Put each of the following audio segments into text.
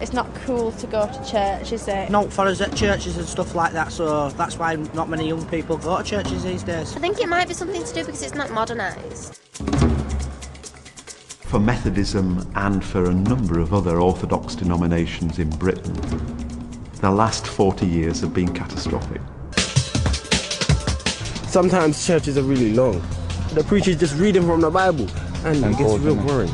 it's not cool to go to church, is it? Not for us at churches and stuff like that, so that's why not many young people go to churches these days. I think it might be something to do because it's not modernised. For Methodism and for a number of other Orthodox denominations in Britain, the last 40 years have been catastrophic. Sometimes churches are really long. The preacher's just reading from the Bible and it gets real boring.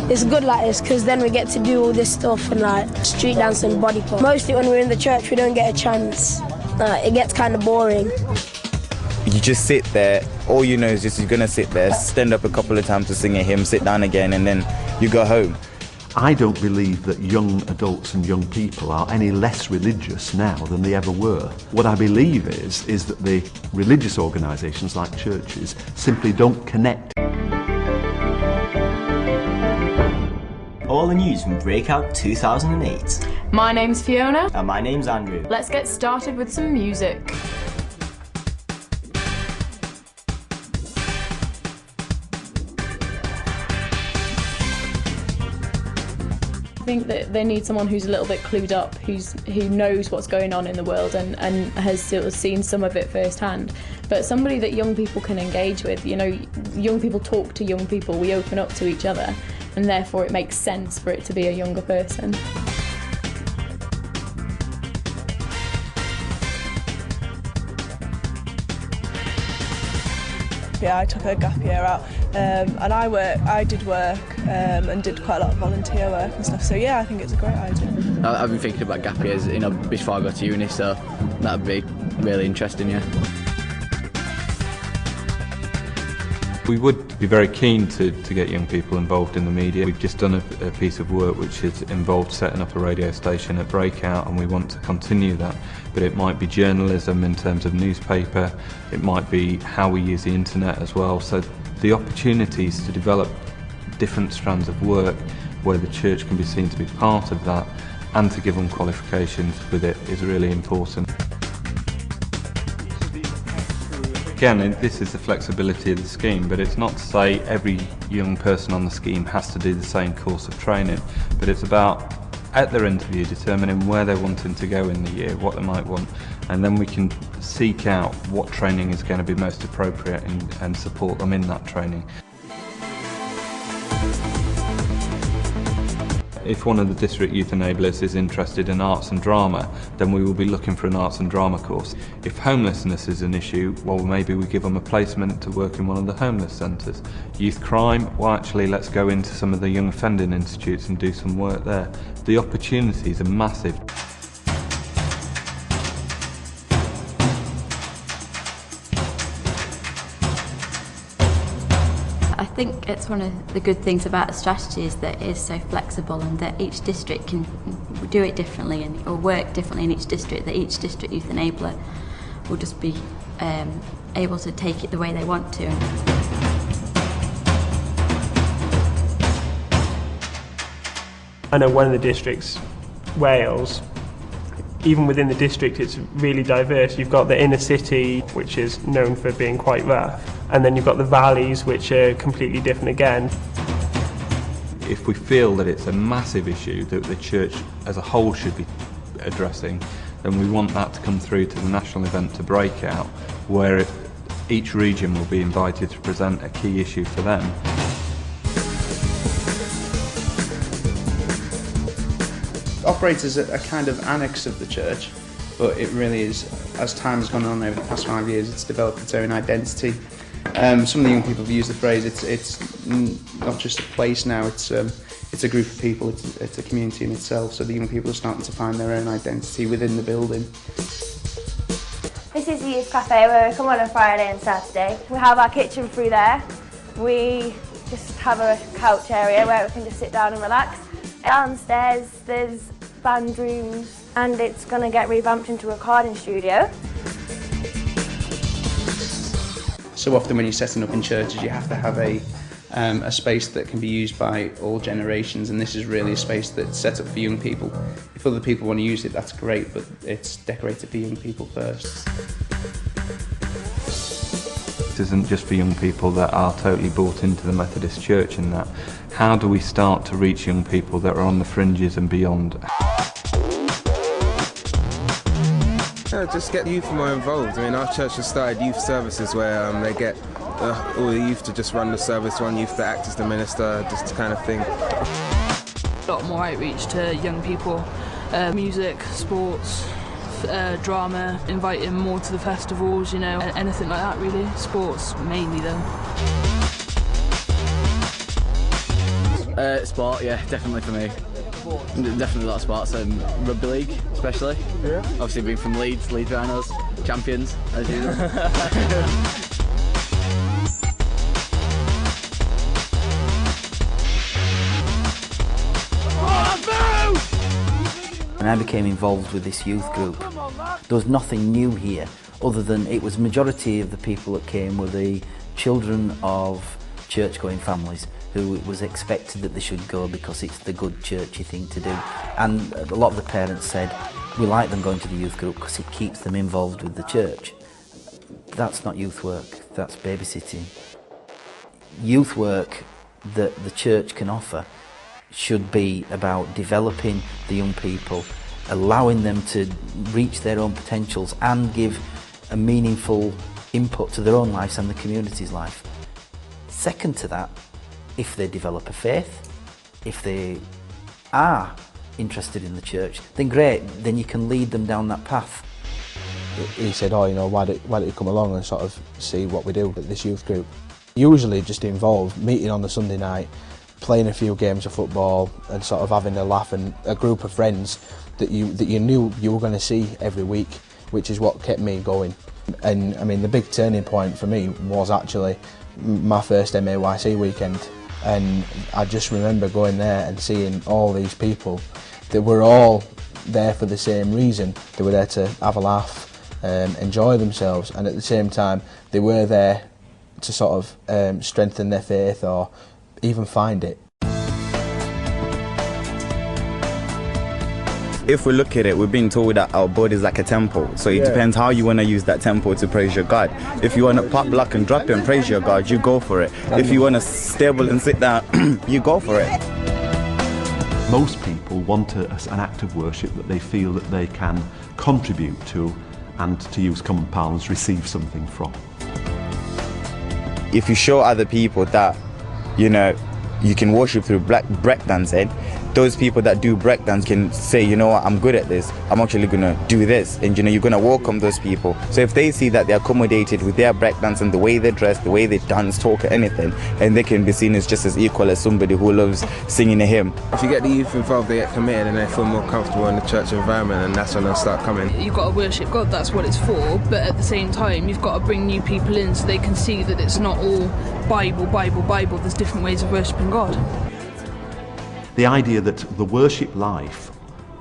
It's good like this because then we get to do all this stuff and like street dance and body pop. Mostly when we're in the church we don't get a chance. It gets kind of boring. You just sit there, all you know is just you're going to sit there, stand up a couple of times to sing a hymn, sit down again and then you go home. I don't believe that young adults and young people are any less religious now than they ever were. What I believe is that the religious organisations like churches simply don't connect. All the news from Breakout 2008. My name's Fiona. And my name's Andrew. Let's get started with some music. I think that they need someone who's a little bit clued up, who knows what's going on in the world and has sort of seen some of it firsthand. But somebody that young people can engage with. You know, young people talk to young people, we open up to each other, and therefore it makes sense for it to be a younger person. Yeah, I took a gap year out and I did work and did quite a lot of volunteer work and stuff, so yeah, I think it's a great idea. I've been thinking about gap years, you know, before I go to uni, so that'd be really interesting, yeah. We would be very keen to get young people involved in the media. We've just done a piece of work which has involved setting up a radio station at Breakout, and we want to continue that. But it might be journalism in terms of newspaper, it might be how we use the internet as well. So the opportunities to develop different strands of work where the church can be seen to be part of that and to give them qualifications with it is really important. Again, this is the flexibility of the scheme, but it's not to say every young person on the scheme has to do the same course of training, but it's about, at their interview, determining where they're wanting to go in the year, what they might want, and then we can seek out what training is going to be most appropriate and support them in that training. If one of the district youth enablers is interested in arts and drama, then we will be looking for an arts and drama course. If homelessness is an issue, well, maybe we give them a placement to work in one of the homeless centres. Youth crime, well, actually let's go into some of the young offending institutes and do some work there. The opportunities are massive. I think it's one of the good things about the strategy is that it is so flexible and that each district can do it differently or work differently in each district, that each district youth enabler will just be able to take it the way they want to. I know one of the districts, Wales, even within the district it's really diverse. You've got the inner city, which is known for being quite rough, and then you've got the valleys, which are completely different again. If we feel that it's a massive issue that the church as a whole should be addressing, then we want that to come through to the national event to Breakout, where each region will be invited to present a key issue for them. Operates as a kind of annex of the church, but it really is, as time has gone on over the past 5 years, it's developed its own identity. Some of the young people have used the phrase, it's not just a place now, it's a group of people, it's a community in itself, so the young people are starting to find their own identity within the building. This is the Youth Cafe where we come on Friday and Saturday. We have our kitchen through there. We just have a couch area where we can just sit down and relax. Downstairs there's band rooms and it's going to get revamped into a recording studio. So often when you're setting up in churches you have to have a space that can be used by all generations, and this is really a space that's set up for young people. If other people want to use it, that's great, but it's decorated for young people first. This isn't just for young people that are totally bought into the Methodist Church and that. How do we start to reach young people that are on the fringes and beyond? Yeah, just get youth more involved. I mean, our church has started youth services where they get all the youth to just run the service, one youth to act as the minister, just kind of thing. A lot more outreach to young people, music, sports, drama, inviting more to the festivals, you know, anything like that really. Sports mainly though. Sport, yeah, definitely for me. Definitely a lot of sports, rugby league especially. Yeah. Obviously being from Leeds Rhinos, champions as usual. When I became involved with this youth group, there was nothing new here other than it was majority of the people that came were the children of church-going families who it was expected that they should go because it's the good churchy thing to do. And a lot of the parents said, we like them going to the youth group because it keeps them involved with the church. That's not youth work, that's babysitting. Youth work that the church can offer should be about developing the young people, allowing them to reach their own potentials and give a meaningful input to their own lives and the community's life. Second to that, if they develop a faith, if they are interested in the church, then great, then you can lead them down that path. He said, oh, you know, why don't you come along and sort of see what we do at this youth group. Usually just involved meeting on the Sunday night, playing a few games of football and sort of having a laugh, and a group of friends that you knew you were going to see every week, which is what kept me going. And I mean, the big turning point for me was actually my first MAYC weekend, and I just remember going there and seeing all these people that were all there for the same reason. They were there to have a laugh, enjoy themselves, and at the same time they were there to sort of strengthen their faith or even find it. If we look at it, we're being told that our body is like a temple. So it depends how you want to use that temple to praise your God. If you want to pop, lock and drop and praise your God, you go for it. If you want to stable and sit down, you go for it. Most people want an act of worship that they feel that they can contribute to and, to use common parlance, receive something from. If you show other people that, you know, you can worship through breakdancing, those people that do breakdance can say, you know what, I'm good at this, I'm actually going to do this, and you know, you're going to welcome those people. So if they see that they're accommodated with their breakdance and the way they dress, the way they dance, talk, or anything, and they can be seen as just as equal as somebody who loves singing a hymn. If you get the youth involved, they get committed and they feel more comfortable in the church environment, and that's when they'll start coming. You've got to worship God, that's what it's for, but at the same time you've got to bring new people in so they can see that it's not all Bible, Bible, Bible, there's different ways of worshipping God. The idea that the worship life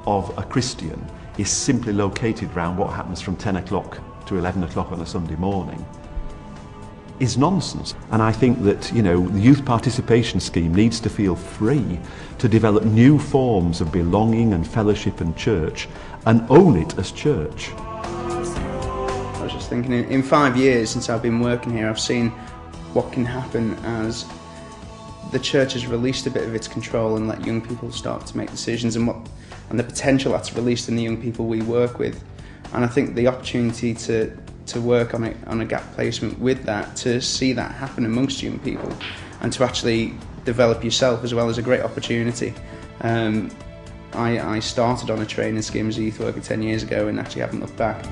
of a Christian is simply located around what happens from 10 o'clock to 11 o'clock on a Sunday morning is nonsense. And I think that, you know, the youth participation scheme needs to feel free to develop new forms of belonging and fellowship and church and own it as church. I was just thinking, in 5 years since I've been working here, I've seen what can happen as the church has released a bit of its control and let young people start to make decisions, and the potential that's released in the young people we work with. And I think the opportunity to work on a gap placement with that, to see that happen amongst young people and to actually develop yourself as well, is a great opportunity. I started on a training scheme as a youth worker 10 years ago and actually haven't looked back.